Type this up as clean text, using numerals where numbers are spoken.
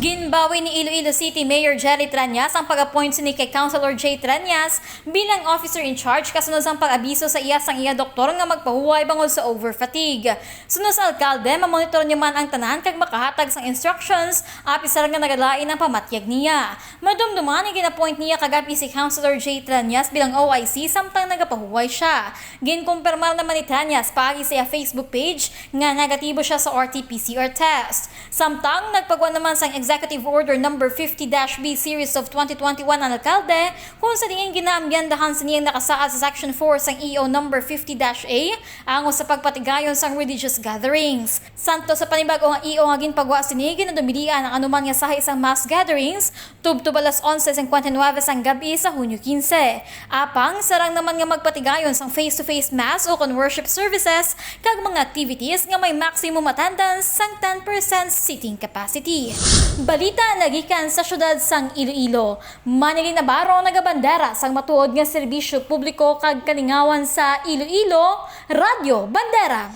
Ginbawi ni Iloilo City Mayor Jerry Trillanes ang pag-appoint ni kay Councilor J. Trillanes bilang officer in charge kasunod sa pag-abiso sa sang iya doktor nga magpahuway bangod sa overfatigue. Sunod sa alkalde, mamonitor niya man ang tanan kag makahatag sang instructions apisar nga nagalain ang pamatyag niya. Madumduman ang gin-appoint niya kagabi si Councilor J. Trillanes bilang OIC samtang nagapahuway siya. Ginkumpirmar naman ni Trillanes paagi sa iya Facebook page nga negatibo siya sa RT-PCR test. Samtang nagpagawa naman sang Executive Order No. 50-B Series of 2021 ang alkalde kung sa diin ginaamyandahan sa niyang nakasaad sa Section 4 sang EO No. 50-A ango sa pagpatigayon sang religious gatherings. Santo sa panibagong EO nga ginpagawa sini ginadumilian ang anuman nga sahay sang mass gatherings tubtub alas 11:59 sang gabi sa Hunyo 15. Apang sarang naman nga magpatigayon sang face-to-face mass o worship services kag mga activities nga may maximum attendance sang 10% seating capacity. Balita nagikan sa syudad sang Iloilo. Manilin Navarro nagabandera sang matuod nga serbisyo publiko kag kalingawan sa Iloilo, Radyo Bandera.